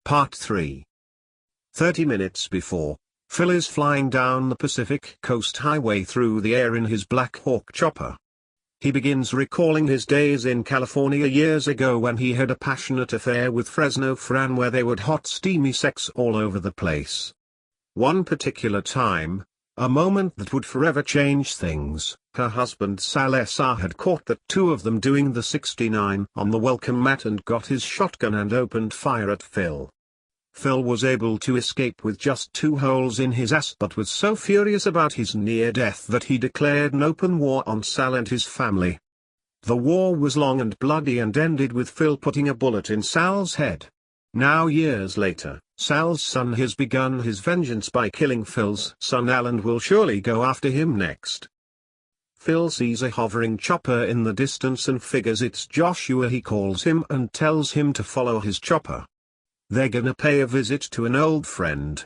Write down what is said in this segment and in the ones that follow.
Part 3. 30 minutes before, Phil is flying down the Pacific Coast Highway through the air in his Black Hawk chopper. He begins recalling his days in California years ago when he had a passionate affair with Fresno Fran, where they would hot steamy sex all over the place. One particular time, a moment that would forever change things, her husband Sal S.R. had caught the two of them doing the 69 on the welcome mat and got his shotgun and opened fire at Phil. Phil was able to escape with just 2 holes in his ass, but was so furious about his near death that he declared an open war on Sal and his family. The war was long and bloody and ended with Phil putting a bullet in Sal's head. Now years later, Sal's son has begun his vengeance by killing Phil's son Al and will surely go after him next. Phil sees a hovering chopper in the distance and figures it's Joshua. He calls him and tells him to follow his chopper. They're gonna pay a visit to an old friend.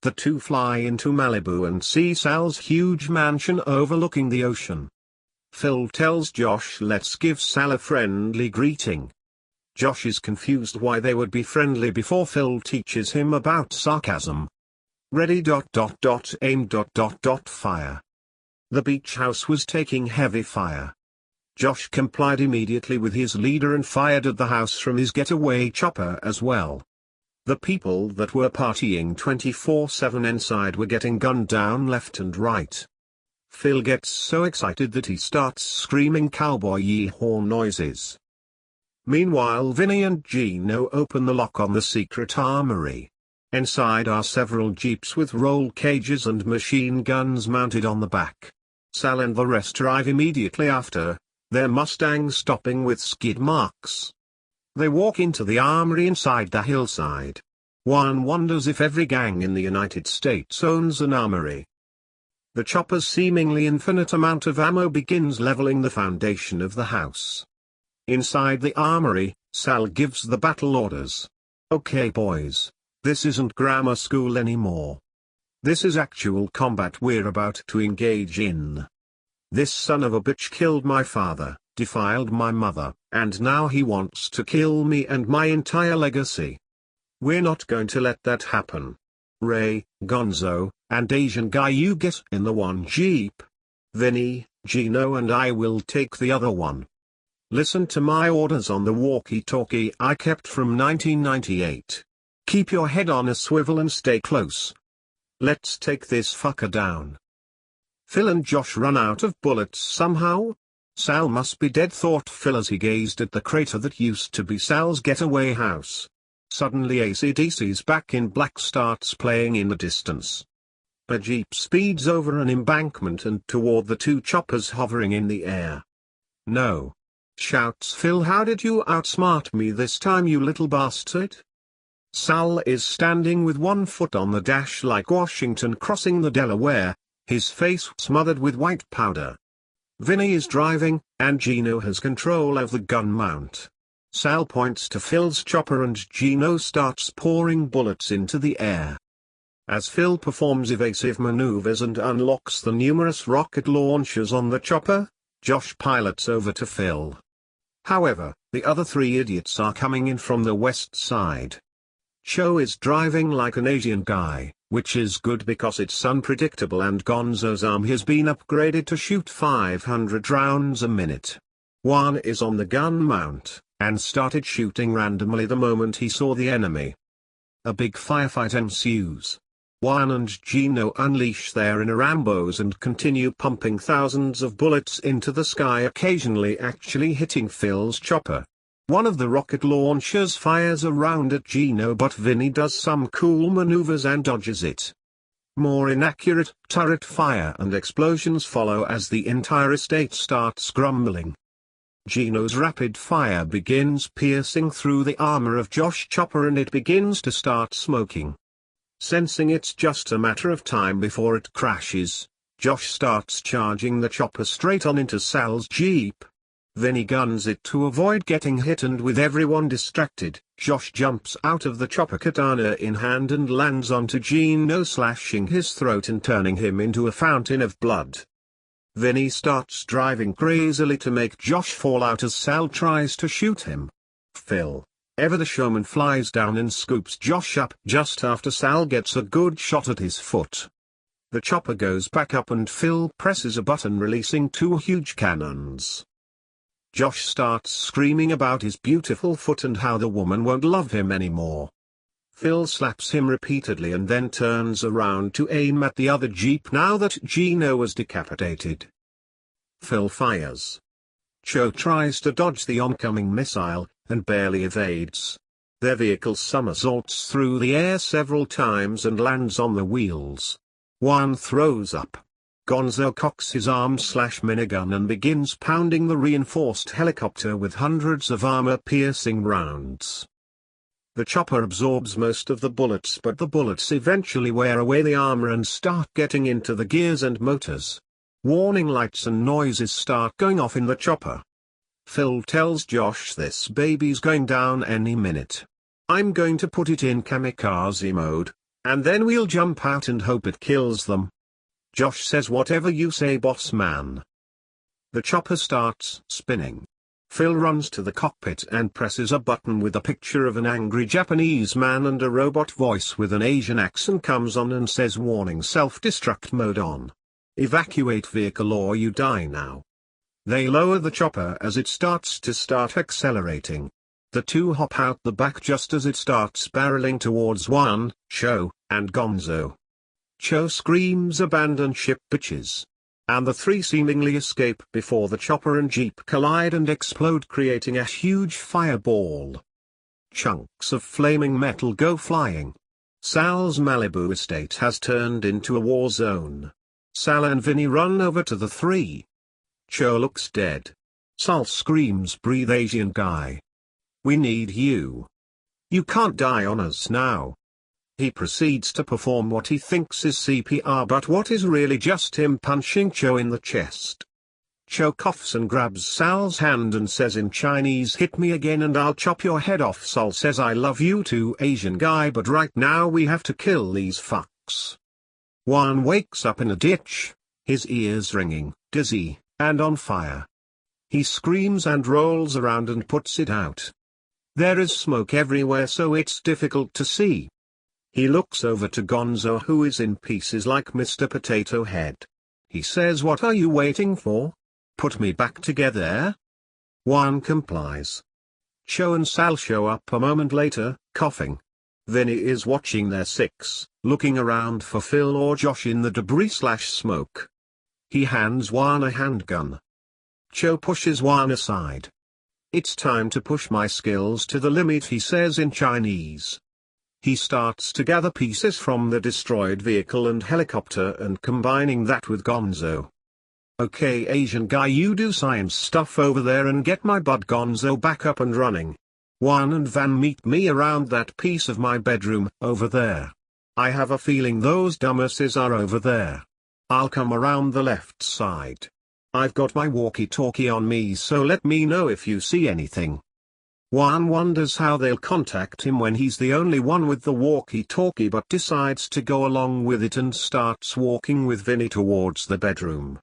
The two fly into Malibu and see Sal's huge mansion overlooking the ocean. Phil tells Josh, let's give Sal a friendly greeting. Josh is confused why they would be friendly before Phil teaches him about sarcasm. Ready ... aim ... fire. The beach house was taking heavy fire. Josh complied immediately with his leader and fired at the house from his getaway chopper as well. The people that were partying 24/7 inside were getting gunned down left and right. Phil gets so excited that he starts screaming cowboy yee-haw noises. Meanwhile, Vinny and Gino open the lock on the secret armory. Inside are several jeeps with roll cages and machine guns mounted on the back. Sal and the rest arrive immediately after, their Mustang stopping with skid marks. They walk into the armory inside the hillside. Juan wonders if every gang in the United States owns an armory. The chopper's seemingly infinite amount of ammo begins leveling the foundation of the house. Inside the armory, Sal gives the battle orders. Okay boys, this isn't grammar school anymore. This is actual combat we're about to engage in. This son of a bitch killed my father, defiled my mother, and now he wants to kill me and my entire legacy. We're not going to let that happen. Ray, Gonzo, and Asian guy, you get in the one jeep. Vinny, Gino and I will take the other one. Listen to my orders on the walkie-talkie I kept from 1998. Keep your head on a swivel and stay close. Let's take this fucker down. Phil and Josh run out of bullets somehow. Sal must be dead, thought Phil as he gazed at the crater that used to be Sal's getaway house. Suddenly AC/DC's Back in Black starts playing in the distance. A jeep speeds over an embankment and toward the two choppers hovering in the air. No! Shouts Phil, how did you outsmart me this time, you little bastard? Sal is standing with one foot on the dash like Washington crossing the Delaware, his face smothered with white powder. Vinny is driving, and Gino has control of the gun mount. Sal points to Phil's chopper and Gino starts pouring bullets into the air. As Phil performs evasive maneuvers and unlocks the numerous rocket launchers on the chopper, Josh pilots over to Phil. However, the other 3 idiots are coming in from the west side. Cho is driving like an Asian guy, which is good because it's unpredictable, and Gonzo's arm has been upgraded to shoot 500 rounds a minute. Juan is on the gun mount, and started shooting randomly the moment he saw the enemy. A big firefight ensues. Juan and Gino unleash their inner Rambos and continue pumping thousands of bullets into the sky, occasionally actually hitting Phil's chopper. One of the rocket launchers fires a round at Gino, but Vinny does some cool maneuvers and dodges it. More inaccurate turret fire and explosions follow as the entire estate starts crumbling. Gino's rapid fire begins piercing through the armor of Josh's chopper and it begins to start smoking. Sensing it's just a matter of time before it crashes, Josh starts charging the chopper straight on into Sal's jeep. Vinny guns it to avoid getting hit, and with everyone distracted, Josh jumps out of the chopper katana in hand and lands onto Gino, slashing his throat and turning him into a fountain of blood. Vinny starts driving crazily to make Josh fall out as Sal tries to shoot him. Phil, ever the showman flies down and scoops Josh up just after Sal gets a good shot at his foot. The chopper goes back up and Phil presses a button releasing two huge cannons. Josh starts screaming about his beautiful foot and how the woman won't love him anymore. Phil slaps him repeatedly and then turns around to aim at the other Jeep now that Gino was decapitated. Phil fires. Cho tries to dodge the oncoming missile, and barely evades. Their vehicle somersaults through the air several times and lands on the wheels. Juan throws up. Gonzo cocks his arm/minigun and begins pounding the reinforced helicopter with hundreds of armor-piercing rounds. The chopper absorbs most of the bullets, but the bullets eventually wear away the armor and start getting into the gears and motors. Warning lights and noises start going off in the chopper. Phil tells Josh this baby's going down any minute. I'm going to put it in kamikaze mode, and then we'll jump out and hope it kills them. Josh says whatever you say, boss man. The chopper starts spinning. Phil runs to the cockpit and presses a button with a picture of an angry Japanese man, and a robot voice with an Asian accent comes on and says warning, self-destruct mode on. Evacuate vehicle or you die now. They lower the chopper as it starts accelerating. The two hop out the back just as it starts barreling towards Juan, Cho, and Gonzo. Cho screams abandon ship bitches. And the three seemingly escape before the chopper and Jeep collide and explode, creating a huge fireball. Chunks of flaming metal go flying. Sal's Malibu estate has turned into a war zone. Sal and Vinny run over to the three. Cho looks dead. Sal screams, breathe Asian guy. We need you. You can't die on us now. He proceeds to perform what he thinks is CPR, but what is really just him punching Cho in the chest. Cho coughs and grabs Sal's hand and says in Chinese, hit me again and I'll chop your head off. Sal says I love you too, Asian guy, but right now we have to kill these fucks. Juan wakes up in a ditch, his ears ringing, dizzy, and on fire. He screams and rolls around and puts it out. There is smoke everywhere, so it's difficult to see. He looks over to Gonzo, who is in pieces like Mr. Potato Head. He says, what are you waiting for? Put me back together. Juan complies. Cho and Sal show up a moment later, coughing. Vinny is watching their six, looking around for Phil or Josh in the debris/smoke. He hands Juan a handgun. Cho pushes Juan aside. It's time to push my skills to the limit, he says in Chinese. He starts to gather pieces from the destroyed vehicle and helicopter and combining that with Gonzo. Okay, Asian guy, you do science stuff over there and get my bud Gonzo back up and running. Juan and Van meet me around that piece of my bedroom, over there. I have a feeling those dumbasses are over there. I'll come around the left side. I've got my walkie-talkie on me, so let me know if you see anything. Juan wonders how they'll contact him when he's the only one with the walkie-talkie, but decides to go along with it and starts walking with Vinny towards the bedroom.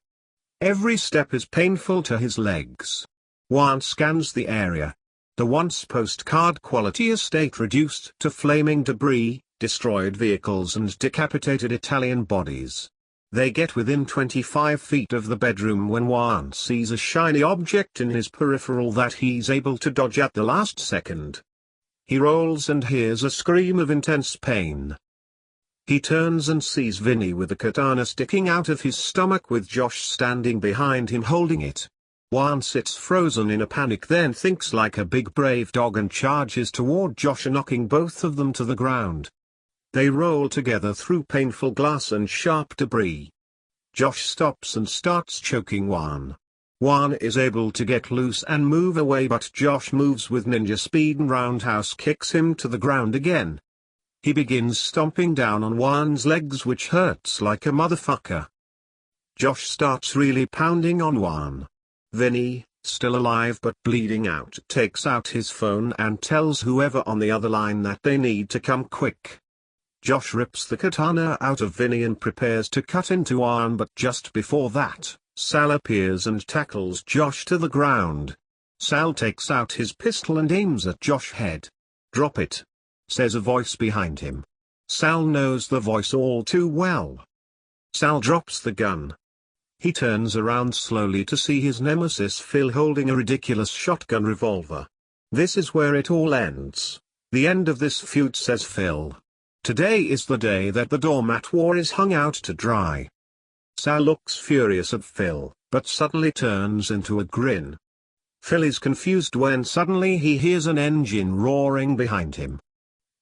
Every step is painful to his legs. Juan scans the area. The once postcard quality estate reduced to flaming debris, destroyed vehicles and decapitated Italian bodies. They get within 25 feet of the bedroom when Juan sees a shiny object in his peripheral that he's able to dodge at the last second. He rolls and hears a scream of intense pain. He turns and sees Vinny with a katana sticking out of his stomach with Josh standing behind him holding it. Juan sits frozen in a panic, then thinks like a big brave dog and charges toward Josh, knocking both of them to the ground. They roll together through painful glass and sharp debris. Josh stops and starts choking Juan. Juan is able to get loose and move away, but Josh moves with ninja speed and roundhouse kicks him to the ground again. He begins stomping down on Juan's legs, which hurts like a motherfucker. Josh starts really pounding on Juan. Vinny, still alive but bleeding out, takes out his phone and tells whoever on the other line that they need to come quick. Josh rips the katana out of Vinny and prepares to cut into Juan, but just before that, Sal appears and tackles Josh to the ground. Sal takes out his pistol and aims at Josh's head. "Drop it," says a voice behind him. Sal knows the voice all too well. Sal drops the gun. He turns around slowly to see his nemesis Phil holding a ridiculous shotgun revolver. This is where it all ends. The end of this feud, says Phil. Today is the day that the doormat war is hung out to dry. Sal looks furious at Phil, but suddenly turns into a grin. Phil is confused when suddenly he hears an engine roaring behind him.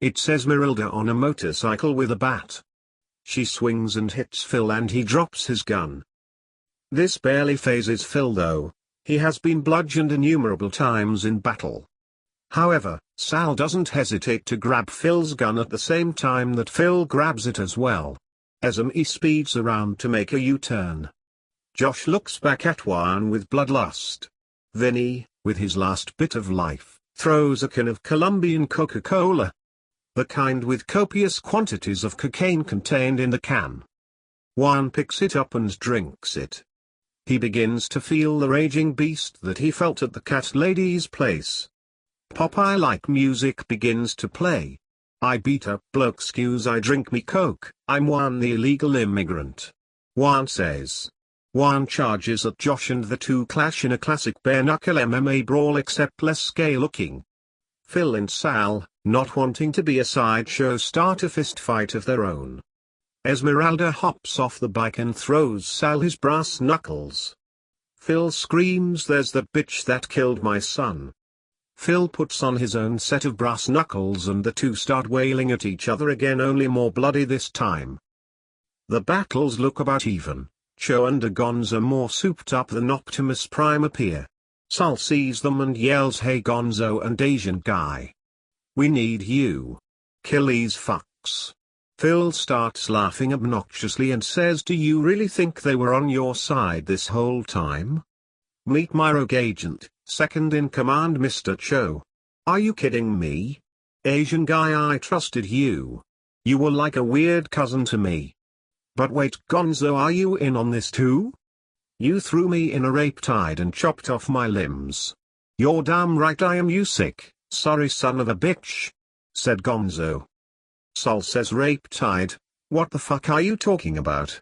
It's Esmeralda on a motorcycle with a bat. She swings and hits Phil and he drops his gun. This barely phases Phil though. He has been bludgeoned innumerable times in battle. However, Sal doesn't hesitate to grab Phil's gun at the same time that Phil grabs it as well. He speeds around to make a U-turn. Josh looks back at Juan with bloodlust. Then he, with his last bit of life, throws a can of Colombian Coca-Cola. The kind with copious quantities of cocaine contained in the can. Juan picks it up and drinks it. He begins to feel the raging beast that he felt at the cat lady's place. Popeye-like music begins to play. I beat up blokes 'cause I drink me coke, I'm Juan the illegal immigrant. Juan says. Juan charges at Josh and the two clash in a classic bare-knuckle MMA brawl except less scary-looking. Phil and Sal, not wanting to be a sideshow, start a fist fight of their own. Esmeralda hops off the bike and throws Sal his brass knuckles. Phil screams, "There's the bitch that killed my son." Phil puts on his own set of brass knuckles and the two start wailing at each other again, only more bloody this time. The battles look about even. Cho and Gonzo more souped up than Optimus Prime appear. Sal sees them and yells, "Hey Gonzo and Asian guy. We need you. Kill these fucks." Phil starts laughing obnoxiously and says, "Do you really think they were on your side this whole time? Meet my rogue agent, second in command Mr. Cho. Are you kidding me? Asian guy, I trusted you. You were like a weird cousin to me. But wait Gonzo, are you in on this too? You threw me in a rape tide and chopped off my limbs. You're damn right I am, you sick, sorry son of a bitch," said Gonzo. Sal says, "Rape tide? What the fuck are you talking about?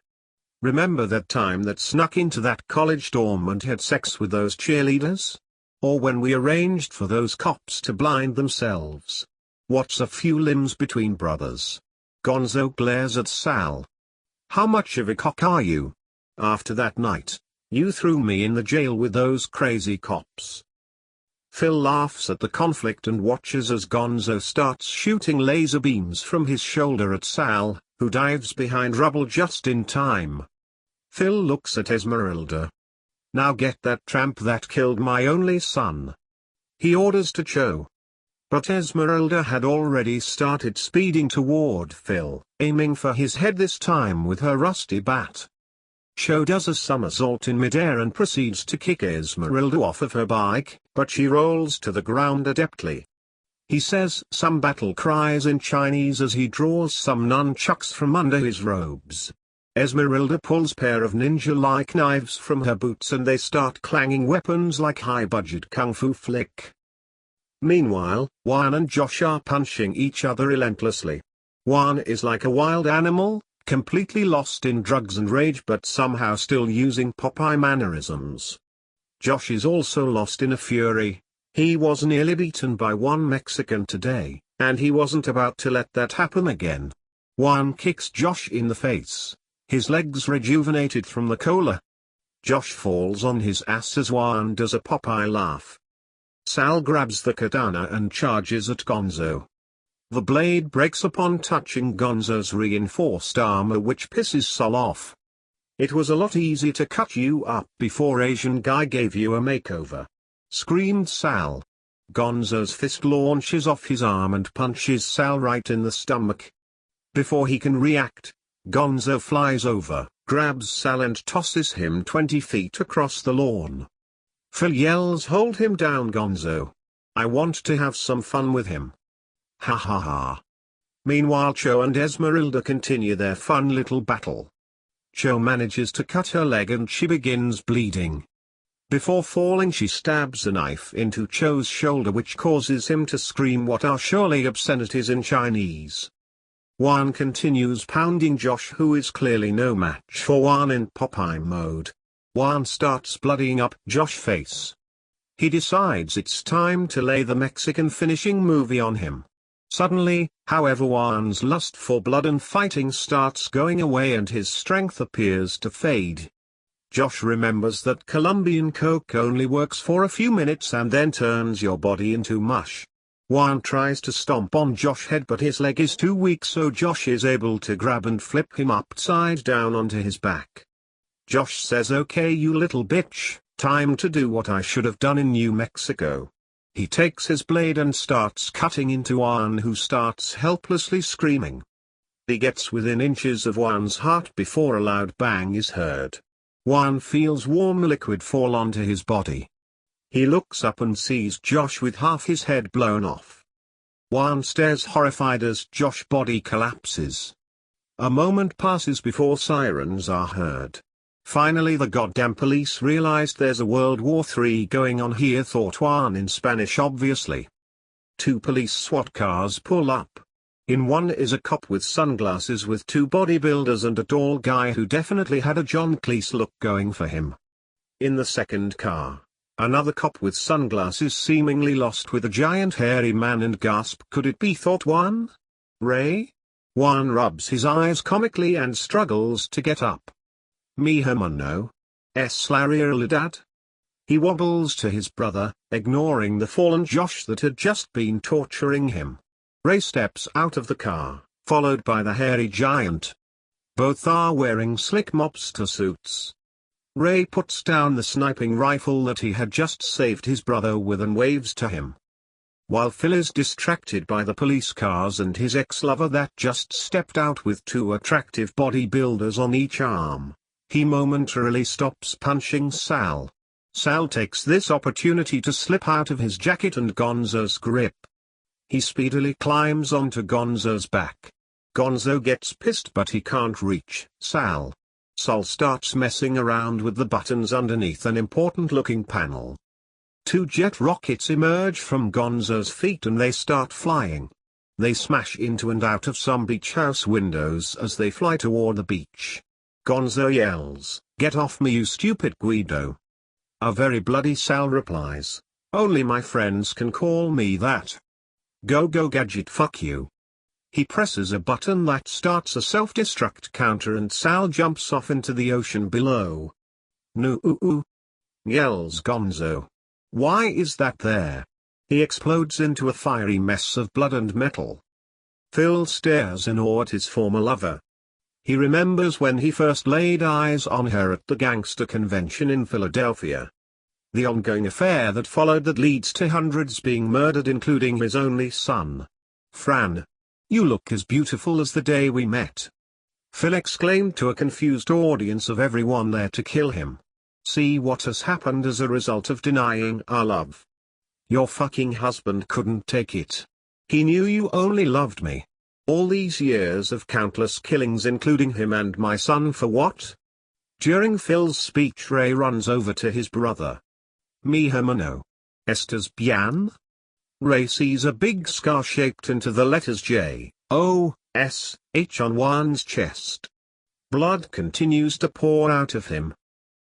Remember that time that snuck into that college dorm and had sex with those cheerleaders? Or when we arranged for those cops to blind themselves? What's a few limbs between brothers?" Gonzo glares at Sal. "How much of a cock are you? After that night, you threw me in the jail with those crazy cops." Phil laughs at the conflict and watches as Gonzo starts shooting laser beams from his shoulder at Sal, who dives behind rubble just in time. Phil looks at Esmeralda. "Now get that tramp that killed my only son," he orders to Cho. But Esmeralda had already started speeding toward Phil, aiming for his head this time with her rusty bat. Cho does a somersault in midair and proceeds to kick Esmeralda off of her bike, but she rolls to the ground adeptly. He says some battle cries in Chinese as he draws some nunchucks from under his robes. Esmeralda pulls pair of ninja-like knives from her boots and they start clanging weapons like high-budget kung fu flick. Meanwhile, Juan and Josh are punching each other relentlessly. Juan is like a wild animal, completely lost in drugs and rage but somehow still using Popeye mannerisms. Josh is also lost in a fury. He was nearly beaten by one Mexican today, and he wasn't about to let that happen again. Juan kicks Josh in the face, his legs rejuvenated from the cola. Josh falls on his ass as Juan does a Popeye laugh. Sal grabs the katana and charges at Gonzo. The blade breaks upon touching Gonzo's reinforced armor, which pisses Sal off. "It was a lot easier to cut you up before Asian guy gave you a makeover," screamed Sal. Gonzo's fist launches off his arm and punches Sal right in the stomach. Before he can react, Gonzo flies over, grabs Sal and tosses him 20 feet across the lawn. Phil yells, "Hold him down Gonzo. I want to have some fun with him." Ha ha ha. Meanwhile Cho and Esmeralda continue their fun little battle. Cho manages to cut her leg and she begins bleeding. Before falling she stabs a knife into Cho's shoulder, which causes him to scream what are surely obscenities in Chinese. Juan continues pounding Josh, who is clearly no match for Juan in Popeye mode. Juan starts bloodying up Josh's face. He decides it's time to lay the Mexican finishing movie on him. Suddenly, however, Juan's lust for blood and fighting starts going away and his strength appears to fade. Josh remembers that Colombian coke only works for a few minutes and then turns your body into mush. Juan tries to stomp on Josh's head, but his leg is too weak, so Josh is able to grab and flip him upside down onto his back. Josh says, "Okay, you little bitch, time to do what I should have done in New Mexico." He takes his blade and starts cutting into Juan, who starts helplessly screaming. He gets within inches of Juan's heart before a loud bang is heard. Juan feels warm liquid fall onto his body. He looks up and sees Josh with half his head blown off. Juan stares horrified as Josh's body collapses. A moment passes before sirens are heard. Finally the goddamn police realized there's a World War III going on here, thought Juan in Spanish obviously. Two police SWAT cars pull up. In one is a cop with sunglasses with two bodybuilders and a tall guy who definitely had a John Cleese look going for him. In the second car, another cop with sunglasses seemingly lost with a giant hairy man and gasp, could it be, thought Juan? Ray? Juan rubs his eyes comically and struggles to get up. Mi hermano. Es la realidad? He wobbles to his brother, ignoring the fallen Josh that had just been torturing him. Ray steps out of the car, followed by the hairy giant. Both are wearing slick mobster suits. Ray puts down the sniping rifle that he had just saved his brother with and waves to him. While Phil is distracted by the police cars and his ex-lover that just stepped out with two attractive bodybuilders on each arm, he momentarily stops punching Sal. Sal takes this opportunity to slip out of his jacket and Gonzo's grip. He speedily climbs onto Gonzo's back. Gonzo gets pissed, but he can't reach Sal. Sal starts messing around with the buttons underneath an important-looking panel. Two jet rockets emerge from Gonzo's feet and they start flying. They smash into and out of some beach house windows as they fly toward the beach. Gonzo yells, "Get off me, you stupid Guido." A very bloody Sal replies, "Only my friends can call me that. Go gadget, fuck you." He presses a button that starts a self-destruct counter and Sal jumps off into the ocean below. "No!" yells Gonzo. "Why is that there?" He explodes into a fiery mess of blood and metal. Phil stares in awe at his former lover. He remembers when he first laid eyes on her at the gangster convention in Philadelphia. The ongoing affair that followed that leads to hundreds being murdered, including his only son. "Fran, you look as beautiful as the day we met," Phil exclaimed to a confused audience of everyone there to kill him. "See what has happened as a result of denying our love. Your fucking husband couldn't take it. He knew you only loved me. All these years of countless killings, including him and my son, for what?" During Phil's speech, Ray runs over to his brother. "Mi hermano. ¿Estás bien?" Ray sees a big scar shaped into the letters J-O-S-H on Juan's chest. Blood continues to pour out of him.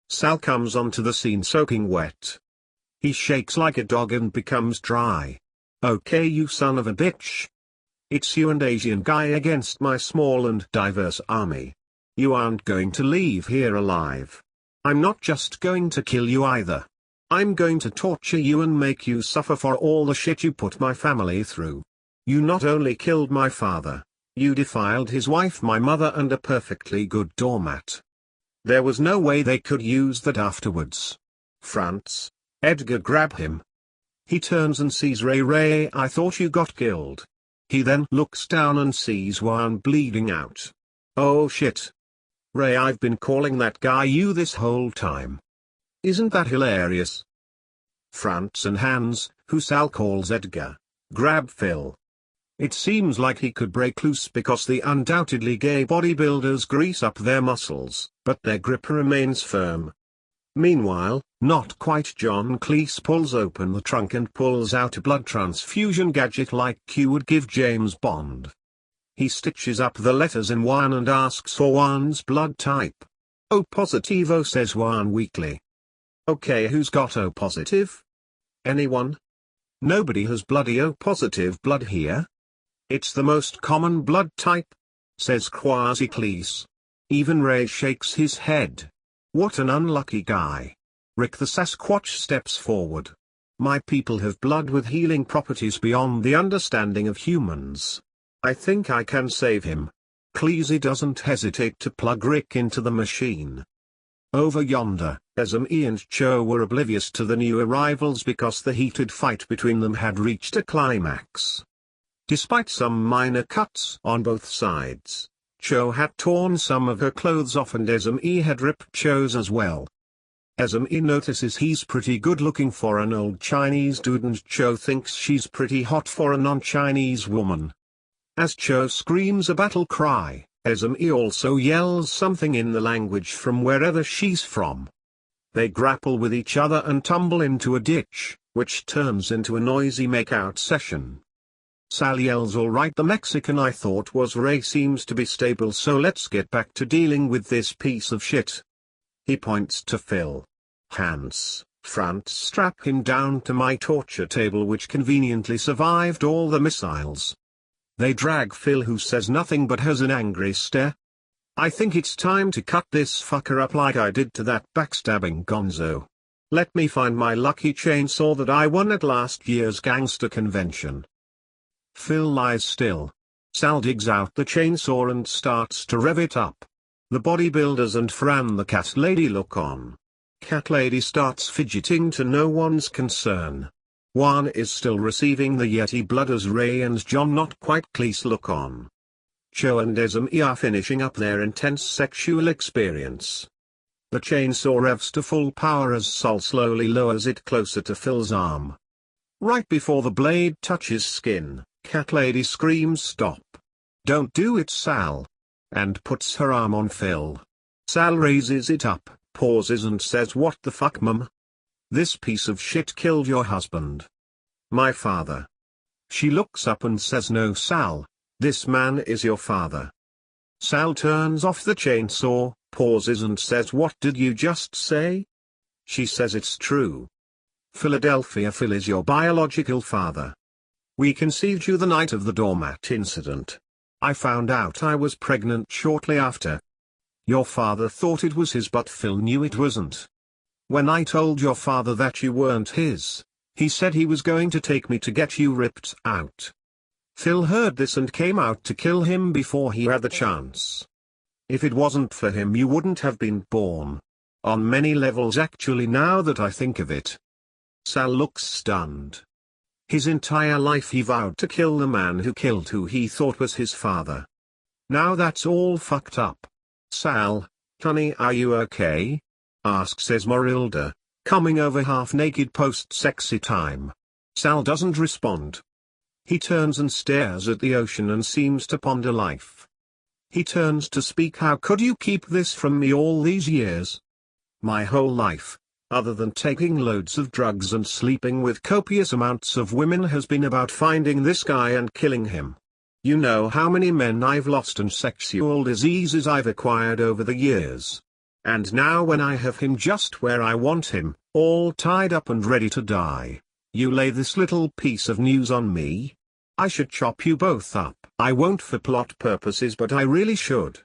Sal comes onto the scene soaking wet. He shakes like a dog and becomes dry. "Okay, you son of a bitch. It's you and Asian guy against my small and diverse army. You aren't going to leave here alive. I'm not just going to kill you either. I'm going to torture you and make you suffer for all the shit you put my family through. You not only killed my father, you defiled his wife, my mother, and a perfectly good doormat. There was no way they could use that afterwards. France." Edgar grab him. He turns and sees Ray. "Ray, I thought you got killed." He then looks down and sees Juan bleeding out. "Oh shit. Ray, I've been calling that guy you this whole time. Isn't that hilarious?" France and Hans, who Sal calls Edgar, grab Phil. It seems like he could break loose because the undoubtedly gay bodybuilders grease up their muscles, but their grip remains firm. Meanwhile, not quite, John Cleese pulls open the trunk and pulls out a blood transfusion gadget like Q would give James Bond. He stitches up the letters in Juan and asks for Juan's blood type. O positivo, says Juan weakly. Okay, who's got O positive? Anyone? Nobody has bloody O positive blood here. It's the most common blood type, says Quasi Cleese. Even Ray shakes his head. What an unlucky guy. Rick the Sasquatch steps forward. My people have blood with healing properties beyond the understanding of humans. I think I can save him. Cleese doesn't hesitate to plug Rick into the machine. Over yonder, Esme and Cho were oblivious to the new arrivals because the heated fight between them had reached a climax. Despite some minor cuts on both sides, Cho had torn some of her clothes off and Esme had ripped Cho's as well. Esme notices he's pretty good looking for an old Chinese dude and Cho thinks she's pretty hot for a non-Chinese woman. As Cho screams a battle cry, Esme also yells something in the language from wherever she's from. They grapple with each other and tumble into a ditch, which turns into a noisy make-out session. Sal yells, "All right, the Mexican I thought was Ray seems to be stable, so let's get back to dealing with this piece of shit." He points to Phil. "Hans, front, strap him down to my torture table which conveniently survived all the missiles." They drag Phil, who says nothing but has an angry stare. "I think it's time to cut this fucker up like I did to that backstabbing gonzo. Let me find my lucky chainsaw that I won at last year's gangster convention." Phil lies still. Sal digs out the chainsaw and starts to rev it up. The bodybuilders and Fran the cat lady look on. Cat lady starts fidgeting to no one's concern. Juan is still receiving the Yeti blood as Ray and John not quite Cleese look on. Cho and Esme are finishing up their intense sexual experience. The chainsaw revs to full power as Sol slowly lowers it closer to Phil's arm. Right before the blade touches skin, Cat Lady screams, "Stop. Don't do it, Sal," and puts her arm on Phil. Sal raises it up, pauses and says, "What the fuck, mum? This piece of shit killed your husband." "My father." She looks up and says, "No, Sal, this man is your father." Sal turns off the chainsaw, pauses and says, "What did you just say?" She says, "It's true. Philadelphia Phil is your biological father. We conceived you the night of the doormat incident. I found out I was pregnant shortly after. Your father thought it was his, but Phil knew it wasn't. When I told your father that you weren't his, he said he was going to take me to get you ripped out. Phil heard this and came out to kill him before he had the chance. If it wasn't for him, you wouldn't have been born. On many levels, actually, now that I think of it." Sal looks stunned. His entire life he vowed to kill the man who killed who he thought was his father. Now that's all fucked up. "Sal, honey, are you okay?" asks Esmeralda, coming over half naked post-sexy time. Sal doesn't respond. He turns and stares at the ocean and seems to ponder life. He turns to speak. "How could you keep this from me all these years? My whole life, other than taking loads of drugs and sleeping with copious amounts of women, has been about finding this guy and killing him. You know how many men I've lost and sexual diseases I've acquired over the years. And now when I have him just where I want him, all tied up and ready to die, you lay this little piece of news on me? I should chop you both up. I won't for plot purposes, but I really should."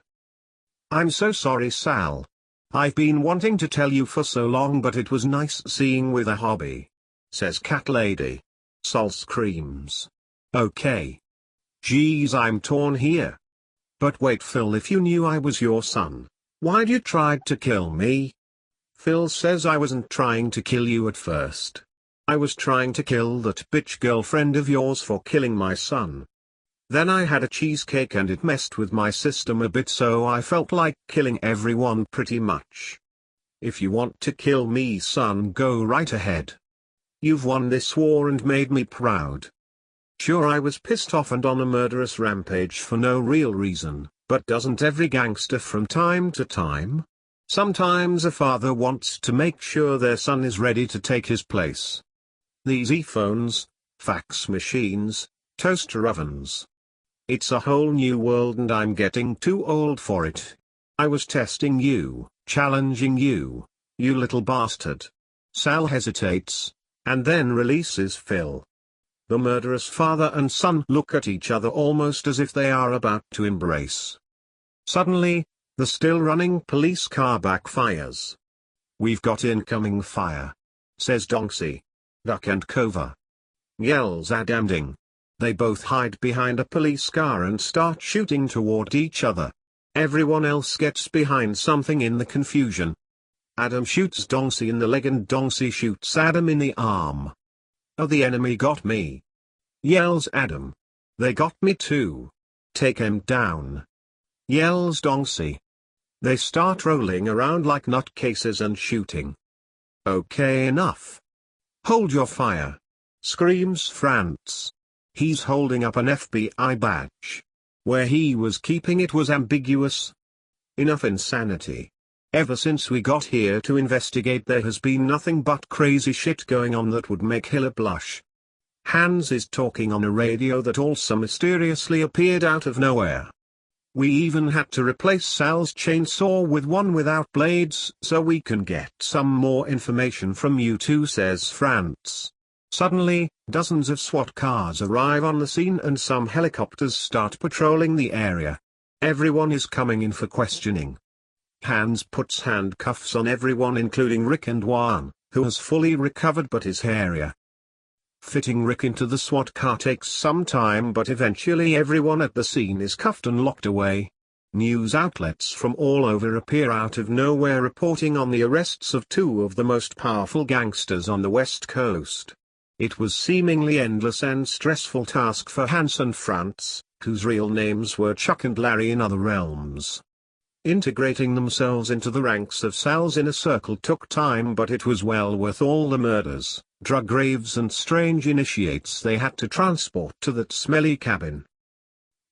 "I'm so sorry, Sal. I've been wanting to tell you for so long, but it was nice seeing with a hobby," says Cat Lady. Sol screams. "Okay. Geez, I'm torn here. But wait, Phil, if you knew I was your son, why'd you try to kill me?" Phil says, "I wasn't trying to kill you at first. I was trying to kill that bitch girlfriend of yours for killing my son. Then I had a cheesecake and it messed with my system a bit, so I felt like killing everyone pretty much. If you want to kill me, son, go right ahead. You've won this war and made me proud. Sure, I was pissed off and on a murderous rampage for no real reason, but doesn't every gangster from time to time? Sometimes a father wants to make sure their son is ready to take his place. These e-phones, fax machines, toaster ovens. It's a whole new world and I'm getting too old for it. I was testing you, challenging you, you little bastard. Sal hesitates, and then releases Phil. The murderous father and son look at each other almost as if they are about to embrace. Suddenly, the still-running police car backfires. "We've got incoming fire," says Donksy. "Duck and cover," yells Adamding. They both hide behind a police car and start shooting toward each other. Everyone else gets behind something in the confusion. Adam shoots Donksy in the leg and Donksy shoots Adam in the arm. "Oh, the enemy got me," yells Adam. "They got me too. Take him down," yells Donksy. They start rolling around like nutcases and shooting. "Okay, enough. Hold your fire," screams Frantz. He's holding up an FBI badge. Where he was keeping it was ambiguous. Enough insanity. Ever since we got here to investigate, there has been nothing but crazy shit going on that would make Hiller blush. Hans is talking on a radio that also mysteriously appeared out of nowhere. "We even had to replace Sal's chainsaw with one without blades so we can get some more information from you two," says Frantz. Suddenly, dozens of SWAT cars arrive on the scene and some helicopters start patrolling the area. Everyone is coming in for questioning. Hans puts handcuffs on everyone including Rick and Juan, who has fully recovered but is hairier. Fitting Rick into the SWAT car takes some time, but eventually everyone at the scene is cuffed and locked away. News outlets from all over appear out of nowhere reporting on the arrests of two of the most powerful gangsters on the West Coast. It was seemingly endless and stressful task for Hans and Frantz, whose real names were Chuck and Larry in other realms. Integrating themselves into the ranks of Sal's inner circle took time, but it was well worth all the murders, drug raves and strange initiates they had to transport to that smelly cabin.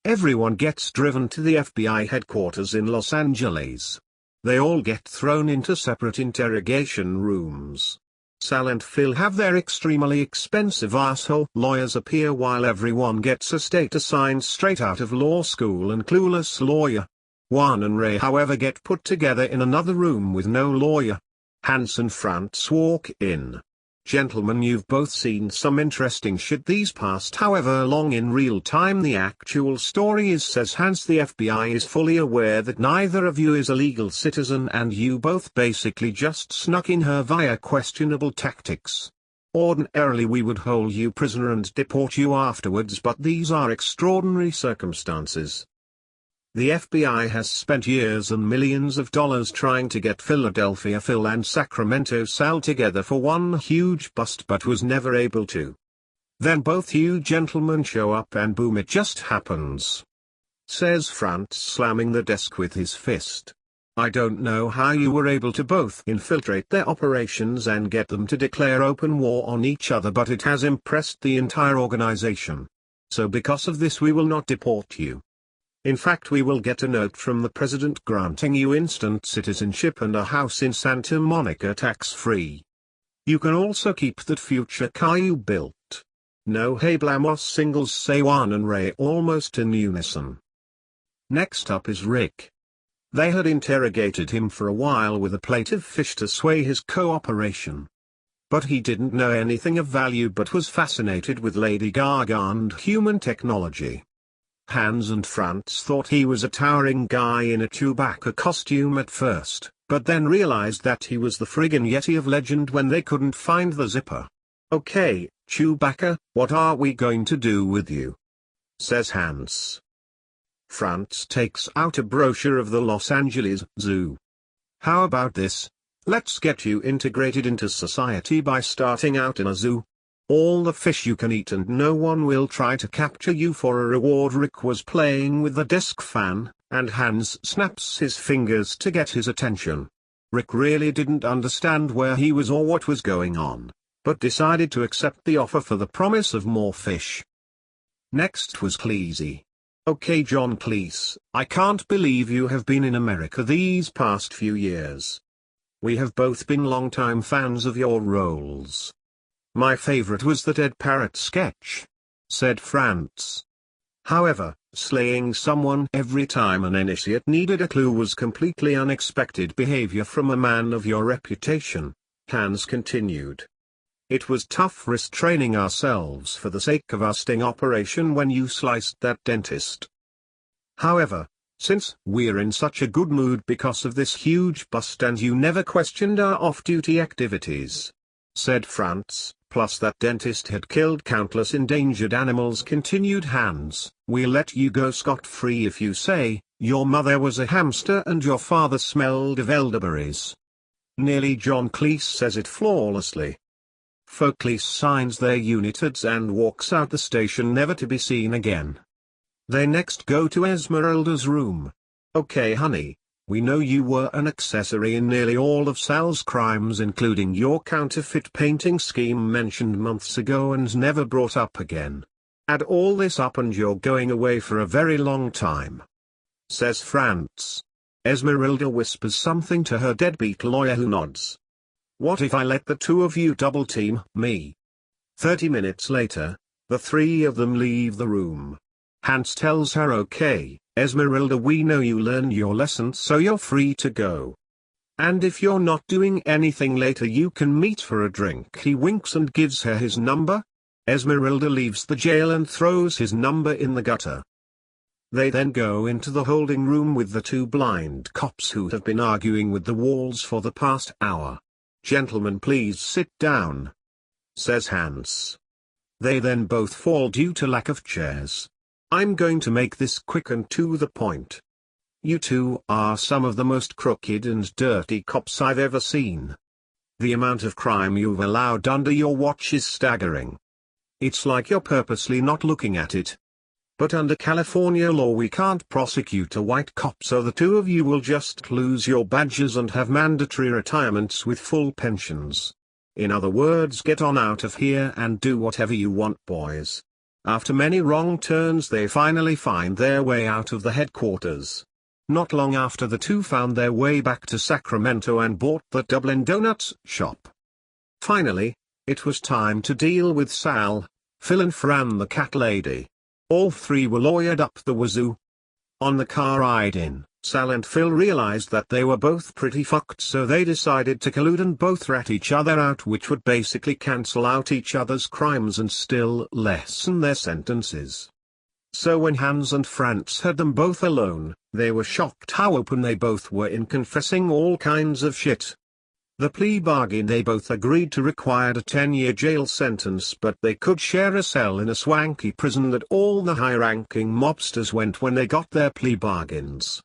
Everyone gets driven to the FBI headquarters in Los Angeles. They all get thrown into separate interrogation rooms. Sal and Phil have their extremely expensive asshole lawyers appear while everyone gets a state assigned straight out of law school and clueless lawyer. Juan and Ray, however, get put together in another room with no lawyer. Hans and Frantz walk in. "Gentlemen, you've both seen some interesting shit these past however long in real time the actual story is," says Hans. "The FBI is fully aware that neither of you is a legal citizen and you both basically just snuck in here via questionable tactics. Ordinarily we would hold you prisoner and deport you afterwards, but these are extraordinary circumstances. The FBI has spent years and millions of dollars trying to get Philadelphia Phil and Sacramento Sal together for one huge bust but was never able to. Then both you gentlemen show up and boom, it just happens," says Frantz, slamming the desk with his fist. "I don't know how you were able to both infiltrate their operations and get them to declare open war on each other, but it has impressed the entire organization. So because of this we will not deport you. In fact, we will get a note from the president granting you instant citizenship and a house in Santa Monica tax-free. You can also keep that future car you built." "No hablamos," singles say Juan and Ray almost in unison. Next up is Rick. They had interrogated him for a while with a plate of fish to sway his cooperation. But he didn't know anything of value but was fascinated with Lady Gaga and human technology. Hans and Frantz thought he was a towering guy in a Chewbacca costume at first, but then realized that he was the friggin' Yeti of legend when they couldn't find the zipper. "Okay, Chewbacca, what are we going to do with you?" says Hans. Frantz takes out a brochure of the Los Angeles Zoo. "How about this? Let's get you integrated into society by starting out in a zoo. All the fish you can eat and no one will try to capture you for a reward." Rick was playing with the desk fan, and Hans snaps his fingers to get his attention. Rick really didn't understand where he was or what was going on, but decided to accept the offer for the promise of more fish. Next was Cleese. Okay John Cleese, I can't believe you have been in America these past few years. We have both been longtime fans of your roles. My favorite was that Ed Parrott sketch, said France. However, slaying someone every time an initiate needed a clue was completely unexpected behavior from a man of your reputation, Hans continued. It was tough restraining ourselves for the sake of our sting operation when you sliced that dentist. However, since we're in such a good mood because of this huge bust and you never questioned our off-duty activities, said France, plus that dentist had killed countless endangered animals, continued Hans, we'll let you go scot-free if you say, your mother was a hamster and your father smelled of elderberries. Nearly John Cleese says it flawlessly. Cleese signs their unitads and walks out the station never to be seen again. They next go to Esmeralda's room. Okay honey, we know you were an accessory in nearly all of Sal's crimes including your counterfeit painting scheme mentioned months ago and never brought up again. Add all this up and you're going away for a very long time, says France. Esmeralda whispers something to her deadbeat lawyer who nods. What if I let the two of you double-team me? 30 minutes later, the three of them leave the room. Hans tells her okay, Esmeralda, we know you learned your lesson so you're free to go. And if you're not doing anything later you can meet for a drink. He winks and gives her his number. Esmeralda leaves the jail and throws his number in the gutter. They then go into the holding room with the two blind cops who have been arguing with the walls for the past hour. Gentlemen, please sit down, says Hans. They then both fall due to lack of chairs. I'm going to make this quick and to the point. You two are some of the most crooked and dirty cops I've ever seen. The amount of crime you've allowed under your watch is staggering. It's like you're purposely not looking at it. But under California law we can't prosecute a white cop, so the two of you will just lose your badges and have mandatory retirements with full pensions. In other words, get on out of here and do whatever you want, boys. After many wrong turns they finally find their way out of the headquarters. Not long after, the two found their way back to Sacramento and bought the Dublin Donuts shop. Finally, it was time to deal with Sal, Phil and Fran the cat lady. All three were lawyered up the wazoo. On the car ride in, Sal and Phil realized that they were both pretty fucked, so they decided to collude and both rat each other out, which would basically cancel out each other's crimes and still lessen their sentences. So when Hans and France had them both alone, they were shocked how open they both were in confessing all kinds of shit. The plea bargain they both agreed to required a 10-year jail sentence, but they could share a cell in a swanky prison that all the high-ranking mobsters went when they got their plea bargains.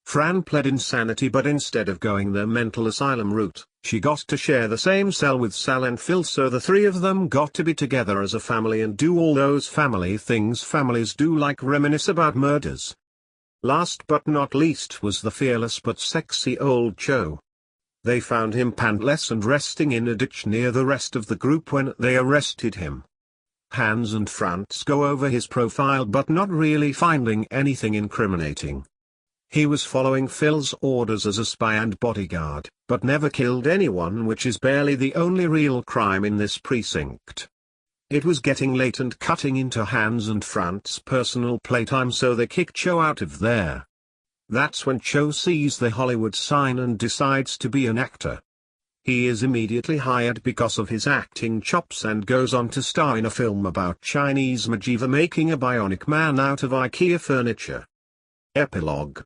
Fran pled insanity, but instead of going the mental asylum route, she got to share the same cell with Sal and Phil, so the three of them got to be together as a family and do all those family things families do, like reminisce about murders. Last but not least was the fearless but sexy old Cho. They found him pantless and resting in a ditch near the rest of the group when they arrested him. Hans and France go over his profile but not really finding anything incriminating. He was following Phil's orders as a spy and bodyguard, but never killed anyone, which is barely the only real crime in this precinct. It was getting late and cutting into Hans and France's personal playtime, so they kick Cho out of there. That's when Cho sees the Hollywood sign and decides to be an actor. He is immediately hired because of his acting chops and goes on to star in a film about Chinese Majiva making a bionic man out of IKEA furniture. Epilogue.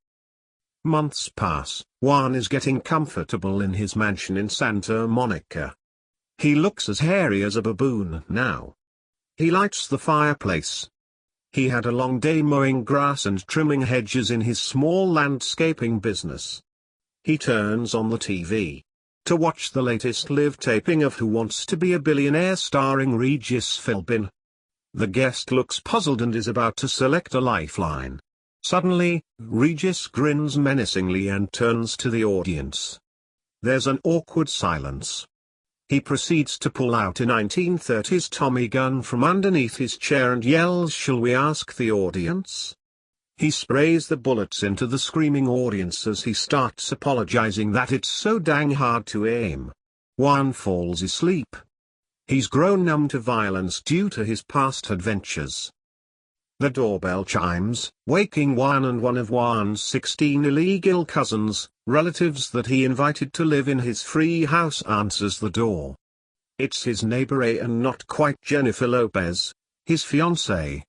Months pass. Juan is getting comfortable in his mansion in Santa Monica. He looks as hairy as a baboon now. He lights the fireplace. He had a long day mowing grass and trimming hedges in his small landscaping business. He turns on the TV to watch the latest live taping of Who Wants to Be a Billionaire starring Regis Philbin. The guest looks puzzled and is about to select a lifeline. Suddenly, Regis grins menacingly and turns to the audience. There's an awkward silence. He proceeds to pull out a 1930s Tommy gun from underneath his chair and yells, "Shall we ask the audience?" He sprays the bullets into the screaming audience as he starts apologizing that it's so dang hard to aim. Juan falls asleep. He's grown numb to violence due to his past adventures. The doorbell chimes, waking Juan and one of Juan's 16 illegal cousins, relatives that he invited to live in his free house, answers the door. It's his neighbor A, and not quite Jennifer Lopez, his fiancée.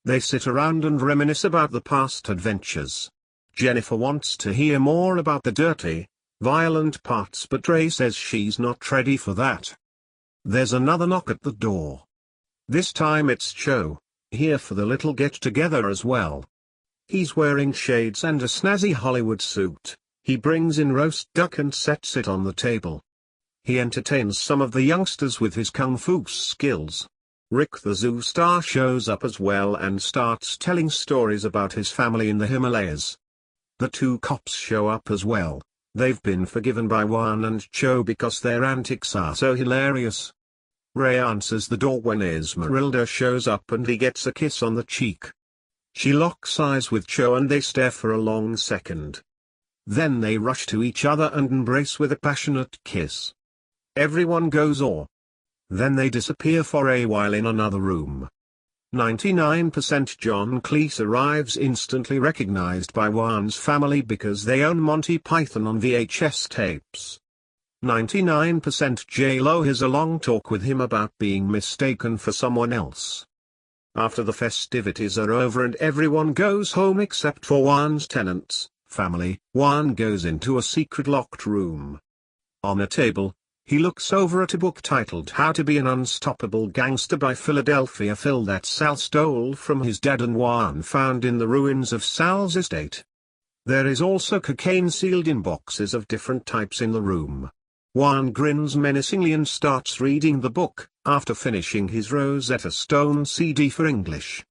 They sit around and reminisce about the past adventures. Jennifer wants to hear more about the dirty, violent parts, but Ray says she's not ready for that. There's another knock at the door. This time it's Joe, here for the little get-together as well. He's wearing shades and a snazzy Hollywood suit. He brings in roast duck and sets it on the table. He entertains some of the youngsters with his kung fu skills. Rick the zoo star shows up as well and starts telling stories about his family in the Himalayas. The two cops show up as well. They've been forgiven by Juan and Joe because their antics are so hilarious. Ray answers the door when Esmeralda shows up and he gets a kiss on the cheek. She locks eyes with Joe and they stare for a long second. Then they rush to each other and embrace with a passionate kiss. Everyone goes awe. Then they disappear for a while in another room. 99% John Cleese arrives, instantly recognized by Juan's family because they own Monty Python on VHS tapes. 99% J-Lo has a long talk with him about being mistaken for someone else. After the festivities are over and everyone goes home except for Juan's tenants, family, Juan goes into a secret locked room. On a table, he looks over at a book titled How to Be an Unstoppable Gangster by Philadelphia Phil that Sal stole from his dad and Juan found in the ruins of Sal's estate. There is also cocaine sealed in boxes of different types in the room. Juan grins menacingly and starts reading the book, after finishing his Rosetta Stone CD for English.